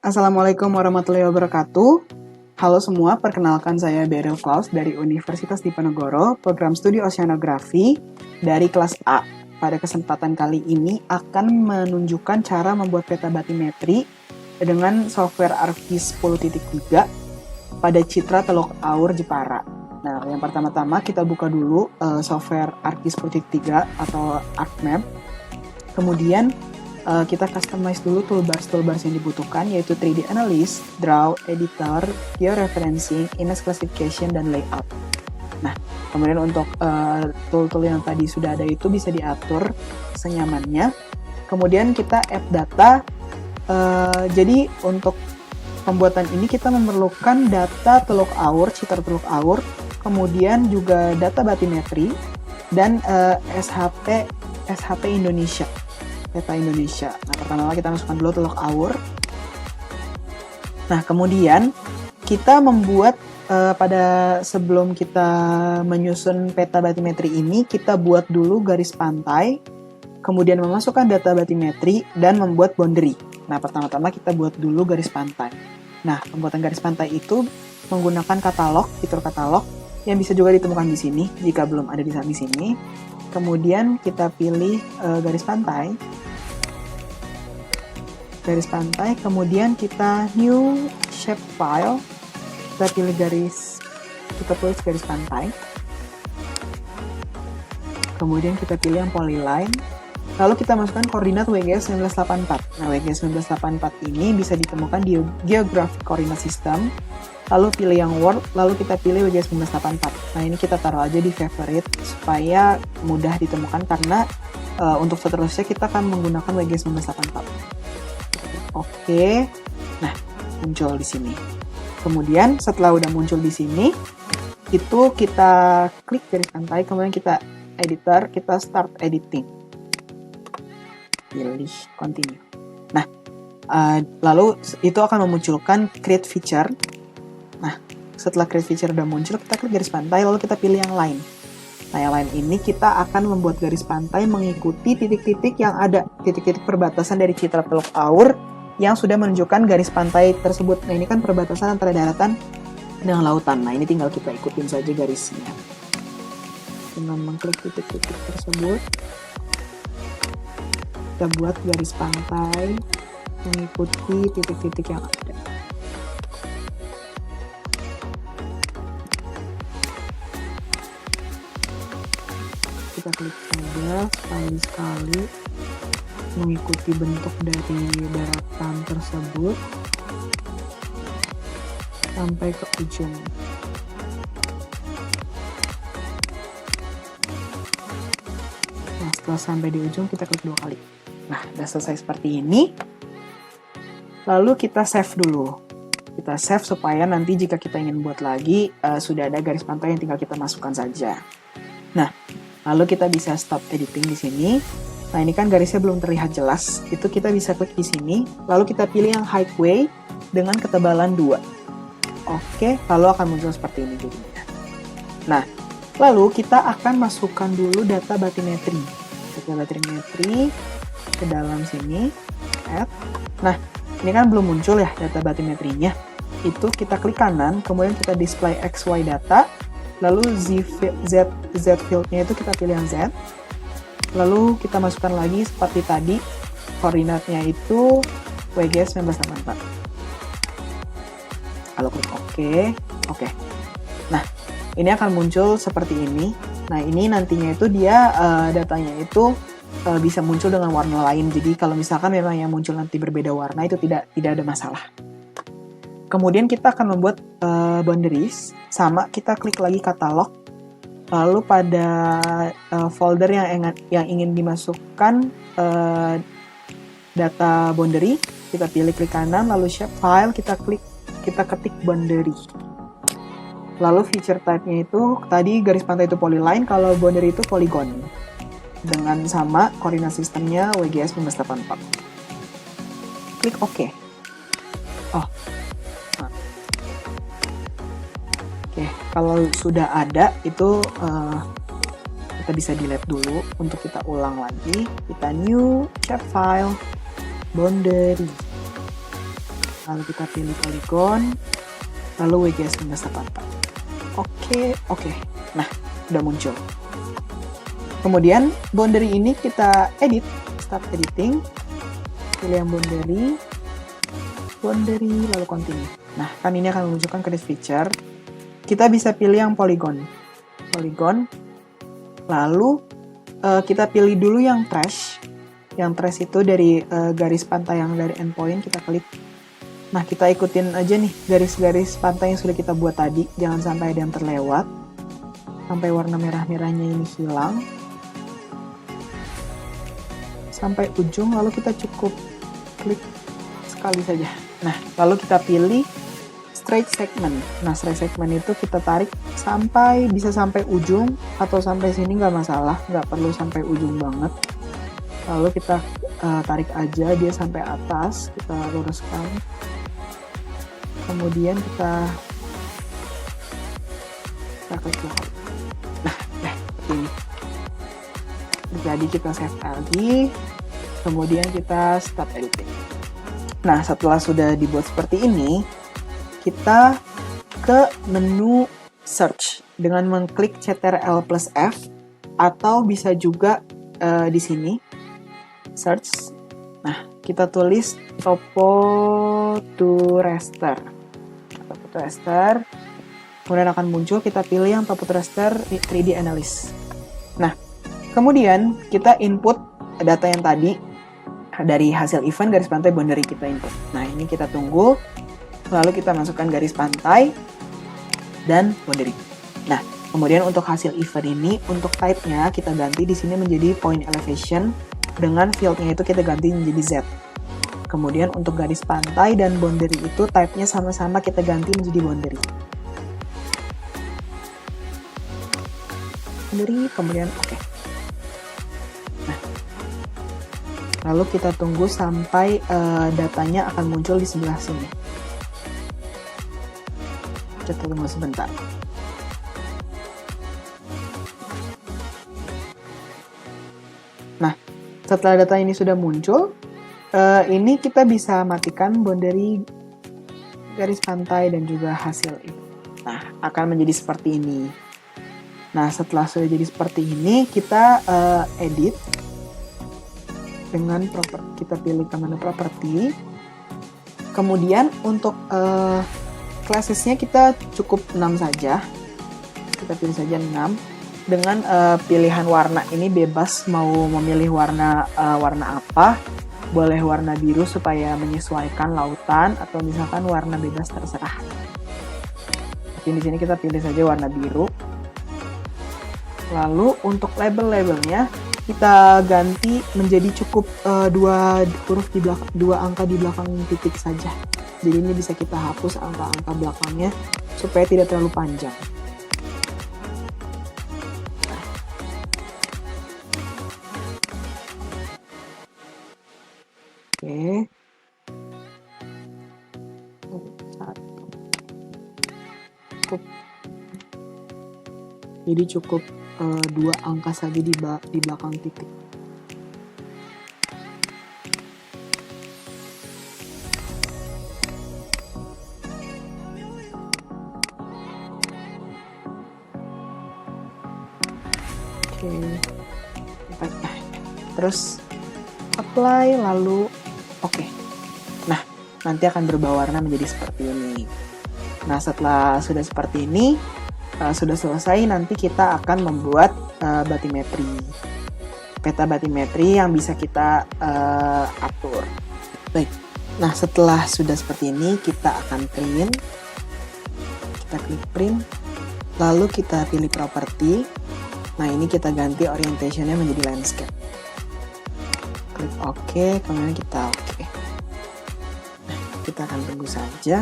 Assalamualaikum warahmatullahi wabarakatuh. Halo semua, perkenalkan saya Beryl Klaus dari Universitas Diponegoro, program studi oceanografi dari kelas A. Pada kesempatan kali ini akan menunjukkan cara membuat peta batimetri dengan software ArcGIS 10.3 pada Citra Teluk Aur Jepara. Nah, yang pertama-tama kita buka dulu software ArcGIS 10.3 atau ArcMap. Kemudian kita customize dulu toolbars yang dibutuhkan, yaitu 3D Analyst, Draw, Editor, Georeferencing, Image Classification, dan Layout. Nah, kemudian untuk tool-tool yang tadi sudah ada itu bisa diatur senyamannya. Kemudian kita add data. Jadi untuk pembuatan ini kita memerlukan data Teluk Aur, Citra Teluk Aur, kemudian juga data batimetri, dan SHP Indonesia. Peta Indonesia. Nah, pertama kita masukkan dulu Teluk Aur. Nah, kemudian kita membuat pada sebelum kita menyusun peta batimetri ini, kita buat dulu garis pantai, kemudian memasukkan data batimetri dan membuat boundary. Nah, pertama-tama kita buat dulu garis pantai. Nah, pembuatan garis pantai itu menggunakan katalog, fitur katalog yang bisa juga ditemukan di sini jika belum ada di sini. Kemudian kita pilih garis pantai, kemudian kita new shape file, kita pilih kita tulis garis pantai, kemudian kita pilih yang polyline, lalu kita masukkan koordinat WGS 1984. Nah, WGS 1984 ini bisa ditemukan di Geographic Coordinate System, lalu pilih yang World, lalu kita pilih WGS 1984. Nah, ini kita taruh aja di favorite supaya mudah ditemukan, karena untuk seterusnya kita akan menggunakan WGS 1984. Oke, nah muncul di sini. Kemudian setelah udah muncul di sini, itu kita klik garis pantai, kemudian kita editor, kita start editing. Pilih continue. Nah, lalu itu akan memunculkan create feature. Nah, setelah create feature udah muncul, kita klik garis pantai, lalu kita pilih yang line. Nah, yang line ini kita akan membuat garis pantai mengikuti titik-titik yang ada, titik-titik perbatasan dari Citra Teluk Aur yang sudah menunjukkan garis pantai tersebut. Nah, ini kan perbatasan antara daratan dengan lautan. Nah, ini tinggal kita ikutin saja garisnya dengan mengklik titik-titik tersebut. Kita buat garis pantai mengikuti titik-titik yang ada. Kita klik saja sekali-sekali mengikuti bentuk dari daratan tersebut sampai ke ujung. Nah, setelah sampai di ujung kita klik 2 kali. Nah, udah selesai seperti ini. Lalu kita save dulu. Kita save supaya nanti jika kita ingin buat lagi, sudah ada garis pantai yang tinggal kita masukkan saja. Nah, lalu kita bisa stop editing di sini. Nah, ini kan garisnya belum terlihat jelas. Itu kita bisa klik di sini, lalu kita pilih yang highway dengan ketebalan 2. Oke, lalu akan muncul seperti ini jadinya. Nah, lalu kita akan masukkan dulu data batimetri. Data batimetri ke dalam sini. Add. Nah, ini kan belum muncul ya data batimetrinya. Itu kita klik kanan, kemudian kita display XY data, lalu Z field-nya itu kita pilih yang Z. Lalu kita masukkan lagi seperti tadi, koordinatnya itu WGS 1984. Lalu klik OK. Nah, ini akan muncul seperti ini. Nah, ini nantinya itu dia datanya itu bisa muncul dengan warna lain. Jadi kalau misalkan memang yang muncul nanti berbeda warna, itu tidak ada masalah. Kemudian kita akan membuat boundaries. Sama, kita klik lagi katalog. Lalu pada folder yang ingin dimasukkan data boundary, kita pilih klik kanan, lalu shape file, kita ketik boundary. Lalu feature type-nya itu, tadi garis pantai itu polyline, kalau boundary itu polygon. Dengan sama koordinat sistemnya WGS 1984. Klik OK. Oke, kalau sudah ada itu kita bisa delete dulu. Untuk kita ulang lagi, kita new shape file boundary. lalu kita pilih polygon, lalu WGS 1984. Oke. Nah, udah muncul. Kemudian boundary ini kita edit, start editing, pilih yang boundary, lalu continue. Nah, kan ini akan menunjukkan credit feature. Kita bisa pilih yang polygon, lalu kita pilih dulu yang trash. Yang trash itu dari garis pantai yang dari endpoint, kita klik. Nah, kita ikutin aja nih garis-garis pantai yang sudah kita buat tadi, jangan sampai ada yang terlewat. Sampai warna merah-merahnya ini hilang. Sampai ujung, lalu kita cukup klik sekali saja. Nah, lalu kita pilih straight segment. Nah, straight segment itu kita tarik bisa sampai ujung, atau sampai sini nggak masalah, nggak perlu sampai ujung banget. Lalu kita tarik aja dia sampai atas, kita luruskan. Kemudian kita klik. Nah, ini. Jadi kita save lagi, kemudian kita start editing. Nah, setelah sudah dibuat seperti ini, kita ke menu search dengan mengklik Ctrl+F, atau bisa juga di sini search. Nah, kita tulis topo to raster, kemudian akan muncul, kita pilih yang topo to raster 3D analyst. Nah, kemudian kita input data yang tadi dari hasil event garis pantai boundary kita input. Nah, ini kita tunggu, lalu kita masukkan garis pantai dan boundary. Nah, kemudian untuk hasil event ini, untuk type-nya kita ganti di sini menjadi point elevation, dengan field-nya itu kita ganti menjadi Z. Kemudian untuk garis pantai dan boundary itu type-nya sama-sama kita ganti menjadi boundary. Kemudian oke. Nah, lalu kita tunggu sampai datanya akan muncul di sebelah sini. Kita tunggu sebentar. Nah, setelah data ini sudah muncul, ini kita bisa matikan boundary, garis pantai, dan juga hasil itu. Nah, akan menjadi seperti ini. Nah, setelah sudah jadi seperti ini, kita edit dengan kita pilih ke menu property. Kemudian untuk classesnya kita cukup 6 saja. Kita pilih saja 6. Dengan pilihan warna ini bebas mau memilih warna apa, boleh warna biru supaya menyesuaikan lautan, atau misalkan warna bebas terserah. Tapi di sini kita pilih saja warna biru. Lalu untuk label-labelnya kita ganti menjadi cukup dua angka di belakang titik saja. Jadi ini bisa kita hapus angka-angka belakangnya supaya tidak terlalu panjang. Oke. Jadi cukup 2 angka saja di belakang titik. Oke. Terus apply, lalu oke. Nah, nanti akan berubah warna menjadi seperti ini. Nah, setelah sudah seperti ini, sudah selesai, nanti kita akan membuat batimetri. Peta batimetri yang bisa kita atur. Baik. Nah, setelah sudah seperti ini, kita akan print. Kita klik print. Lalu kita pilih property. Nah, ini kita ganti orientation-nya menjadi landscape. Klik OK, kemudian kita OK. Nah, kita akan tunggu saja.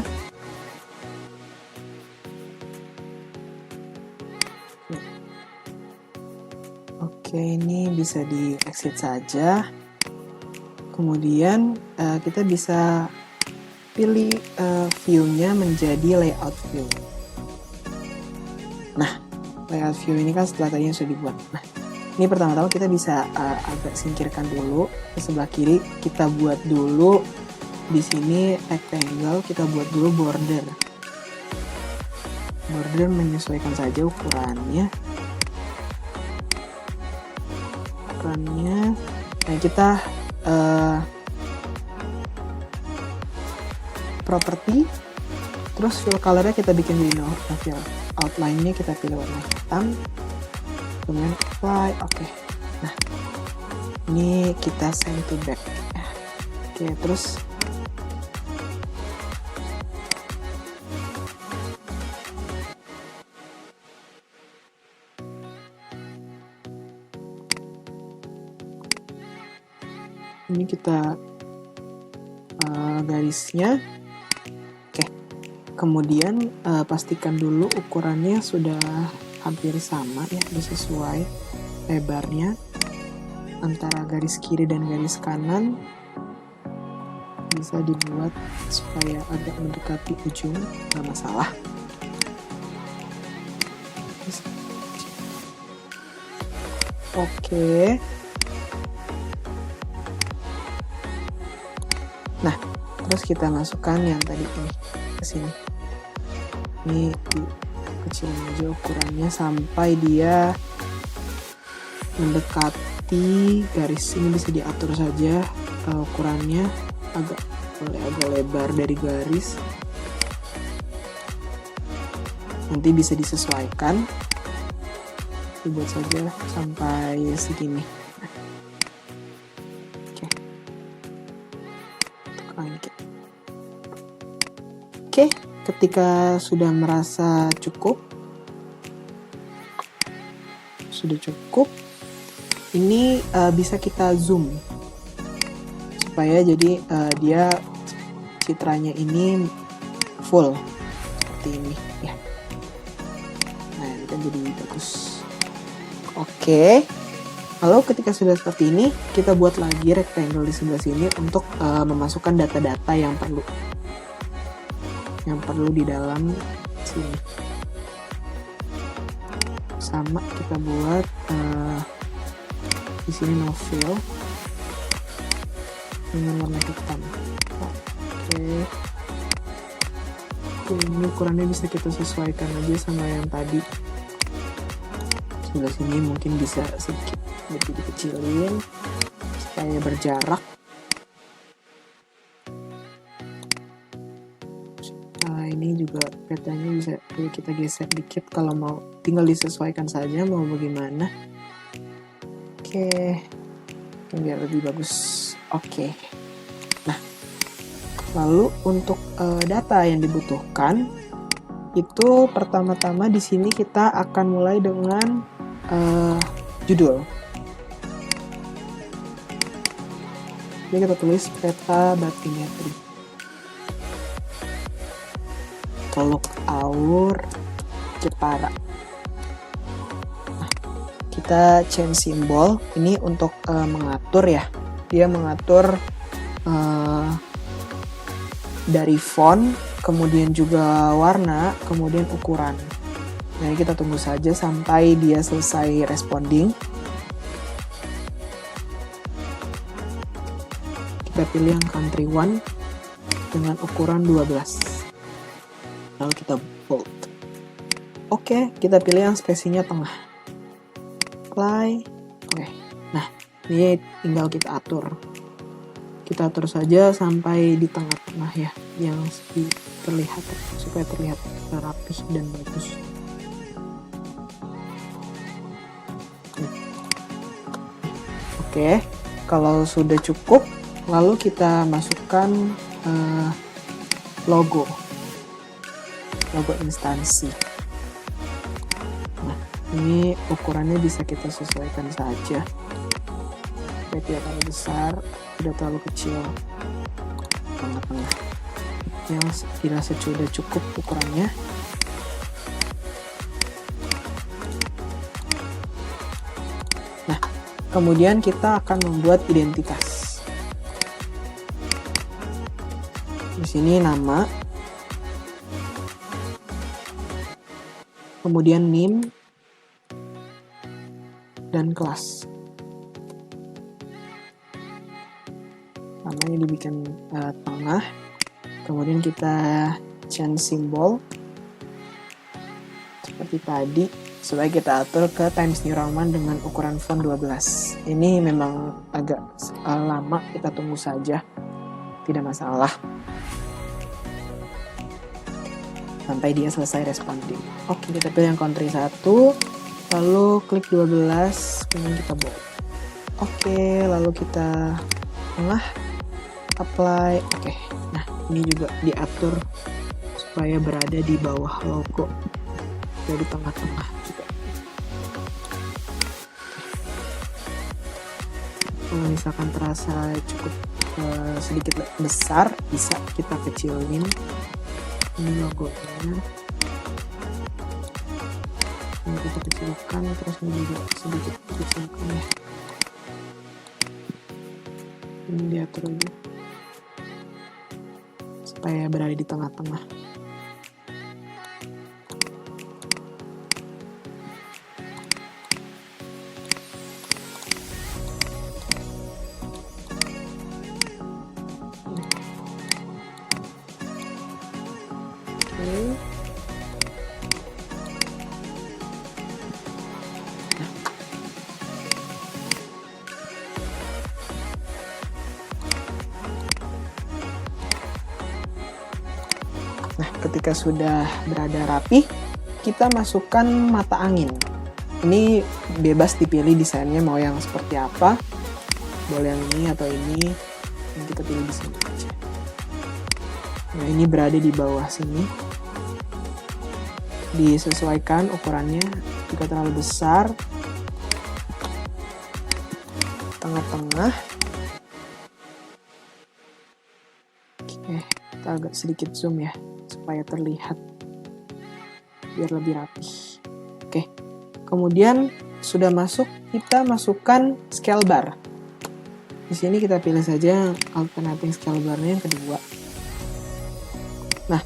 Oke, ini bisa di exit saja. Kemudian kita bisa pilih view-nya menjadi layout view. Nah, layout view ini kan setelah tadi yang sudah dibuat. Nah, ini pertama-tama kita bisa agak singkirkan dulu ke sebelah kiri. Kita buat dulu di sini rectangle kita buat dulu border. Border menyesuaikan saja ukurannya. Nah, kita property, terus fill colornya kita bikin di no fill. Outline-nya kita pilih warna hitam, kemudian apply. Oke. Nah, ini kita send to back. Oke, terus ini kita garisnya. Oke, kemudian pastikan dulu ukurannya sudah hampir sama ya, sesuai lebarnya antara garis kiri dan garis kanan. Bisa dibuat supaya agak mendekati ujung, nggak masalah. Oke. Nah, terus kita masukkan yang tadi ini ke sini. Ini kecilin aja ukurannya sampai dia mendekati garis. Ini bisa diatur saja ukurannya, agak lebar dari garis. Nanti bisa disesuaikan. Dibuat saja sampai segini. Oke, ketika sudah merasa cukup, ini bisa kita zoom supaya jadi dia citranya ini full seperti ini ya. Nah, ini kan jadi bagus. Oke, lalu ketika sudah seperti ini, kita buat lagi rectangle di sebelah sini untuk memasukkan data-data yang perlu di dalam sini. Sama kita buat di sini no fill dengan warna hitam. Oke. Ini ukurannya bisa kita sesuaikan aja sama yang tadi. Sebelah sini mungkin bisa sedikit lebih dikecilin supaya berjarak. Nah, ini juga petanya bisa kita geser dikit kalau mau, tinggal disesuaikan saja mau bagaimana. Oke, biar lebih bagus. Oke. Nah, lalu untuk data yang dibutuhkan itu pertama-tama di sini kita akan mulai dengan judul. Jadi kita tulis peta bathymetry. Teluk Awur Jepara. Nah, kita change simbol ini untuk mengatur ya. Dia mengatur dari font, kemudian juga warna, kemudian ukuran. Jadi kita tunggu saja sampai dia selesai responding. Kita pilih yang country 1 dengan ukuran 12. Lalu kita bold. Oke, kita pilih yang spesinya tengah. Apply. Oke. Nah, ini tinggal kita atur. Kita atur saja sampai di tengah-tengah ya, yang terlihat supaya terlihat rapih dan bagus. Oke, kalau sudah cukup, lalu kita masukkan logo instansi. Nah, ini ukurannya bisa kita sesuaikan saja. Tidak terlalu besar, tidak terlalu kecil, tengah-tengah. Yang dirasa sudah cukup ukurannya. Nah, kemudian kita akan membuat identitas. Di sini nama, kemudian NIM dan kelas. pertama ini dibikin tengah, kemudian kita change symbol seperti tadi, supaya kita atur ke Times New Roman dengan ukuran font 12. Ini memang agak lama, kita tunggu saja, tidak masalah sampai dia selesai responding. Oke, kita pilih yang country 1, lalu klik 12, kemudian kita bold. Oke, lalu kita tengah, apply. Oke, nah ini juga diatur supaya berada di bawah logo, jadi tengah-tengah juga. Kalau misalkan terasa cukup sedikit besar, bisa kita kecilin ini logonya. Ini kita kecilkan, terus ini juga sedikit kecilkan ya. Ini diatur aja supaya berada di tengah-tengah. Nah, ketika sudah berada rapi, kita masukkan mata angin. Ini bebas dipilih desainnya mau yang seperti apa. Boleh yang ini atau ini. Ini kita pilih di sini aja. Nah, ini berada di bawah sini. Disesuaikan ukurannya. Jika terlalu besar, tengah-tengah. Oke, kita agak sedikit zoom ya, supaya terlihat biar lebih rapi. Oke, kemudian sudah masuk, kita masukkan scale bar. Di sini kita pilih saja alternating scale bar-nya yang kedua. Nah,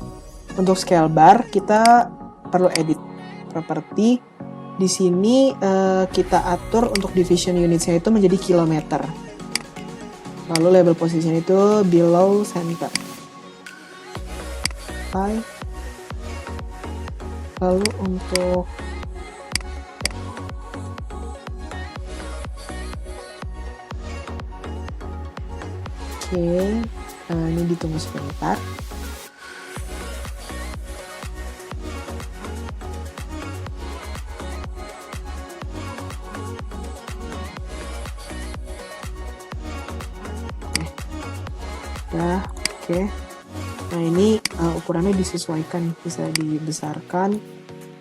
untuk scale bar kita perlu edit property. Di sini kita atur untuk division unitsnya itu menjadi kilometer. Lalu label position itu below center. Lalu untuk ini ditunggu sebentar. Oke. Nah, ini ukurannya disesuaikan, bisa dibesarkan,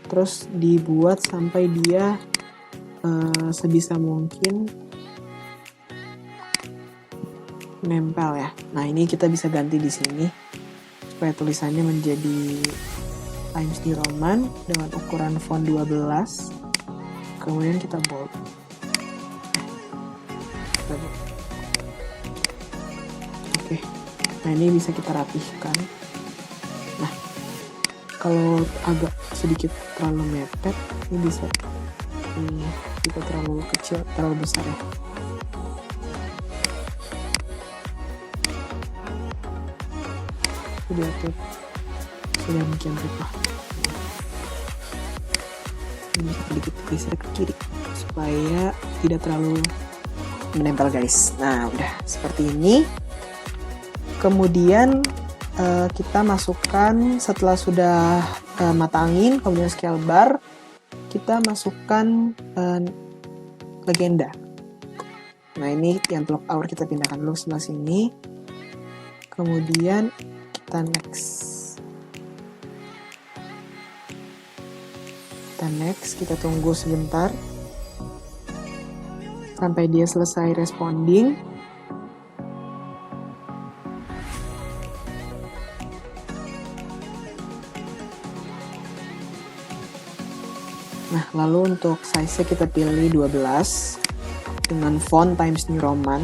terus dibuat sampai dia sebisa mungkin nempel ya. Nah, ini kita bisa ganti di sini supaya tulisannya menjadi Times New Roman dengan ukuran font 12. Kemudian kita bold. Oke. Nah, ini bisa kita rapihkan. Nah, kalau agak sedikit terlalu mepet, ini bisa jika terlalu kecil, terlalu besar ya. Diatur sudah demikian rupa. Ini sedikit geser ke kiri supaya tidak terlalu menempel guys. Nah, udah seperti ini. Kemudian kita masukkan setelah sudah mata angin, kemudian scale bar, kita masukkan legenda. Nah, ini yang clock hour kita pindahkan dulu sebelah sini. Kemudian kita next. Kita tunggu sebentar sampai dia selesai responding. Nah, lalu untuk size-nya kita pilih 12 dengan font Times New Roman.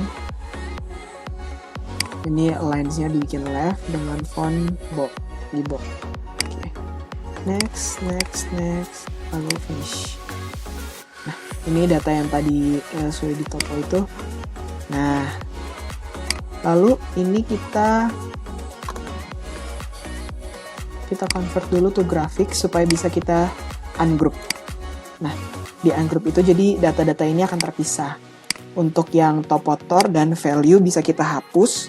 Ini lines-nya dibikin left dengan font bold, di bold. Oke. Next, lalu finish. Nah, ini data yang tadi sudah ditopo itu. Nah, Lalu ini kita convert dulu to grafik supaya bisa kita ungroup. Nah, di ungroup itu jadi data-data ini akan terpisah. Untuk yang top motor dan value bisa kita hapus.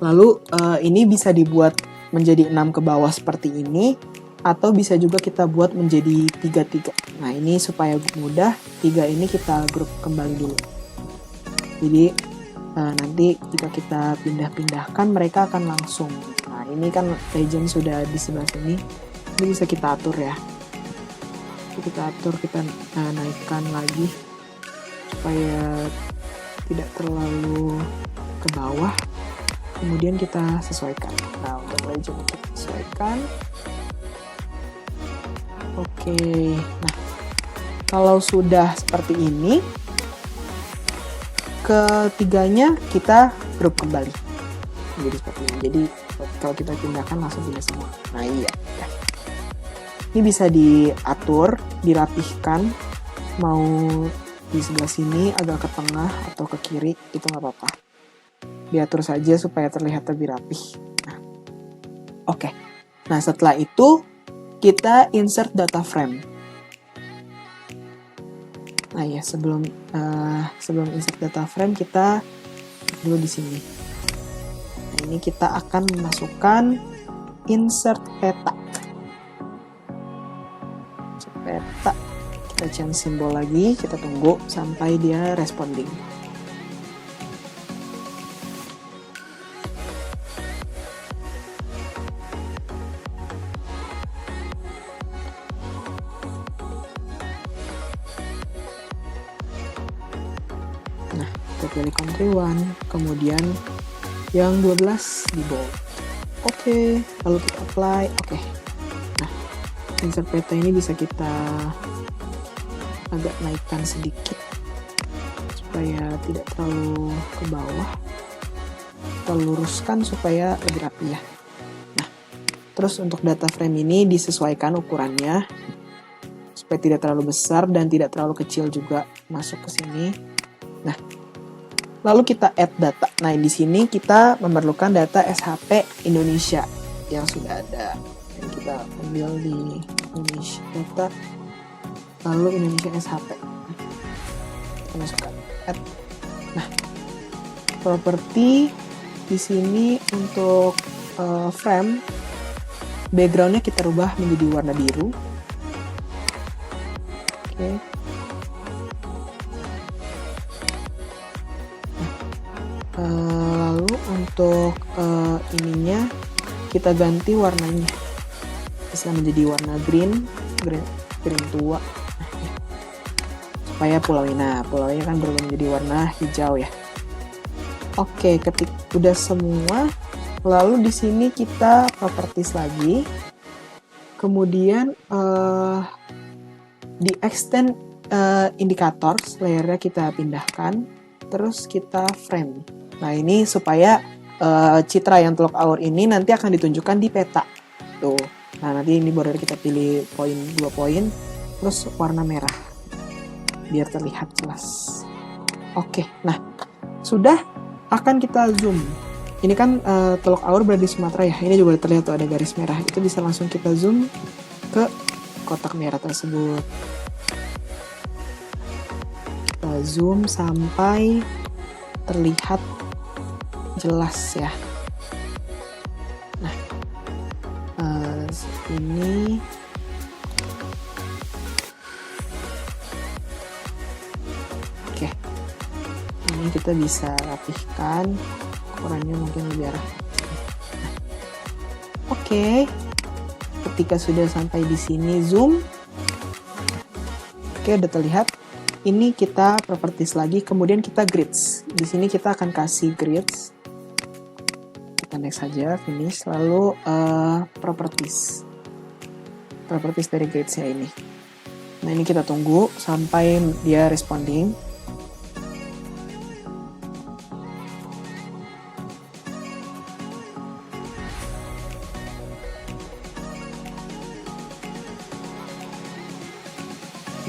Lalu ini bisa dibuat menjadi 6 ke bawah seperti ini, atau bisa juga kita buat menjadi 3-3. Nah, ini supaya mudah, 3 ini kita grup kembali dulu. Jadi nanti jika kita pindah-pindahkan mereka akan langsung. Nah, ini kan legend sudah di sebelah sini. Ini bisa kita atur ya. Kita atur, kita naikkan lagi supaya tidak terlalu ke bawah. Kemudian kita sesuaikan. Nah, untuk legend kita sesuaikan. Oke. Nah, kalau sudah seperti ini, ketiganya kita grup kembali. Jadi seperti ini. Jadi kalau kita pindahkan langsung pindah semua. Nah, iya. Ini bisa diatur, dirapihkan. Mau di sebelah sini, agak ke tengah atau ke kiri, itu nggak apa-apa. Diatur saja supaya terlihat lebih rapih. Nah, oke. Nah, setelah itu kita insert data frame. Nah ya, sebelum insert data frame kita dulu di sini. Nah, ini kita akan memasukkan insert peta. Peta. Kita change simbol lagi, kita tunggu sampai dia responding. Nah, kita pilih country 1, kemudian yang 12 di bold. Oke, lalu kita apply. Oke. Nah, insert peta ini bisa kita agak naikkan sedikit supaya tidak terlalu ke bawah. Kita luruskan supaya lebih rapi ya. Nah, terus untuk data frame ini disesuaikan ukurannya supaya tidak terlalu besar dan tidak terlalu kecil juga masuk ke sini. Nah, lalu kita add data. Nah, di sini kita memerlukan data SHP Indonesia yang sudah ada. Dan kita ambil di Indonesia data, lalu Indonesia SHP. Kita masukkan add. Nah, properti di sini untuk frame, backgroundnya kita rubah menjadi warna biru. Oke. Lalu untuk ininya kita ganti warnanya, bisa menjadi warna green tua. Supaya pulaunya kan berubah menjadi warna hijau ya. Oke, ketik udah semua, lalu di sini kita properties lagi, kemudian di extend indicators layernya kita pindahkan, terus kita frame. Nah, ini supaya citra yang teluk aur ini nanti akan ditunjukkan di peta. Tuh. Nah, nanti ini border kita pilih 2 poin, terus warna merah. Biar terlihat jelas. Oke, nah, sudah akan kita zoom. Ini kan teluk aur berada di Sumatera ya. Ini juga terlihat tuh ada garis merah. Itu bisa langsung kita zoom ke kotak merah tersebut. Kita zoom sampai terlihat jelas ya. Nah, ini oke. Ini kita bisa rapihkan ukurannya mungkin lebih arah. Nah, oke. Ketika sudah sampai di sini zoom. Oke, udah terlihat. Ini kita properties lagi, kemudian kita grids. Di sini kita akan kasih grids. Kita next saja, finish. Lalu properties dari gridsnya ini. Nah, ini kita tunggu sampai dia responding.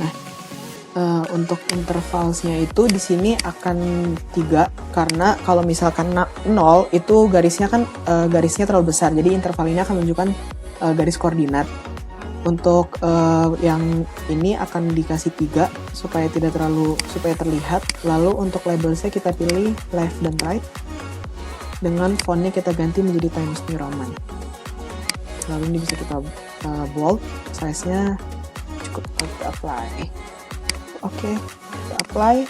Nah, Untuk intervalsnya itu di sini akan 3, karena kalau misalkan 0 itu garisnya kan garisnya terlalu besar, jadi interval ini akan menunjukkan garis koordinat. Untuk yang ini akan dikasih 3 supaya terlihat. Lalu untuk labelsnya kita pilih left dan right, dengan fontnya kita ganti menjadi Times New Roman. Lalu ini bisa kita bold, size-nya cukup, kita apply. Oke, kita apply.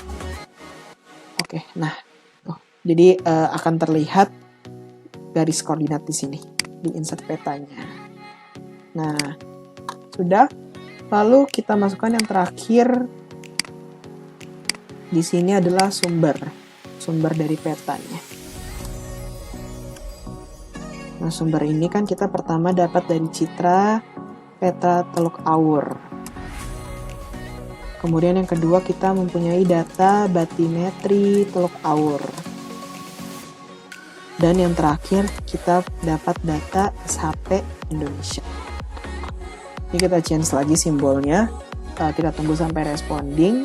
Oke, nah, jadi akan terlihat garis koordinat di sini, di insert petanya. Nah, sudah. Lalu kita masukkan yang terakhir. Di sini adalah sumber dari petanya. Nah, sumber ini kan kita pertama dapat dari citra peta Teluk Awur. Kemudian yang kedua kita mempunyai data batimetri Teluk Awur. Dan yang terakhir kita dapat data SHP Indonesia. Ini kita change lagi simbolnya. Kita tunggu sampai responding.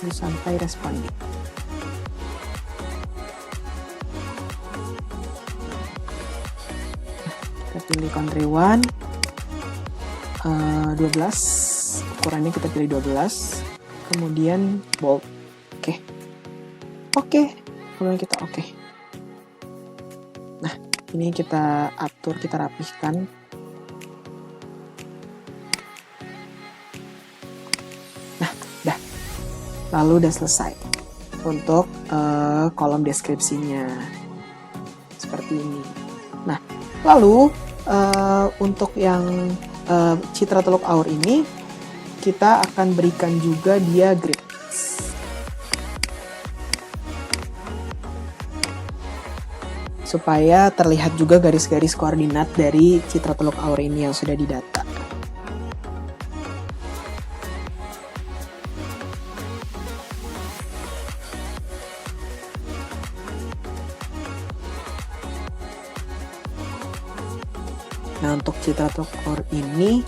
Sampai responding. Kita pilih country 1, 12, ukurannya kita pilih 12, kemudian bold. Oke, kemudian kita oke. Nah, ini kita atur, kita rapihkan. Nah, dah. Lalu udah selesai untuk kolom deskripsinya seperti ini. Nah, lalu untuk yang citra Teluk Awur ini kita akan berikan juga dia grids supaya terlihat juga garis-garis koordinat dari citra Teluk Awur ini yang sudah didata. Nah, untuk citra Teluk Awur ini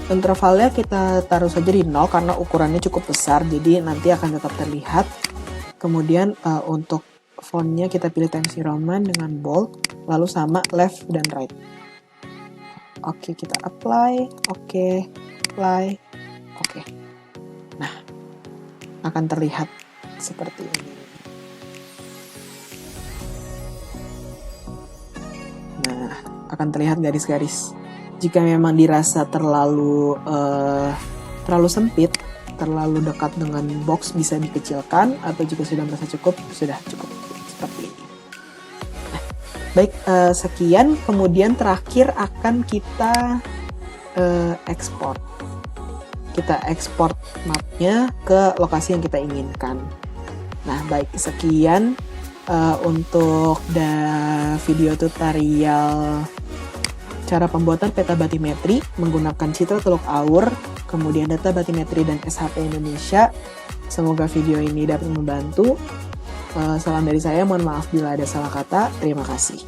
intervalnya kita taruh saja di 0 karena ukurannya cukup besar, jadi nanti akan tetap terlihat. Kemudian untuk fontnya kita pilih Times New Roman dengan bold, lalu sama left dan right. Oke, kita apply, apply. Nah, akan terlihat seperti ini. Nah, akan terlihat garis-garis. Jika memang dirasa terlalu sempit, terlalu dekat dengan box, bisa dikecilkan, atau jika sudah merasa cukup, sudah cukup seperti ini. Nah, baik, sekian. Kemudian terakhir akan kita ekspor. Kita ekspor mapnya ke lokasi yang kita inginkan. Nah, baik, sekian untuk video tutorial cara pembuatan peta batimetri menggunakan citra Teluk Awur, kemudian data batimetri dan SHP Indonesia. Semoga video ini dapat membantu. Salam dari saya, mohon maaf bila ada salah kata. Terima kasih.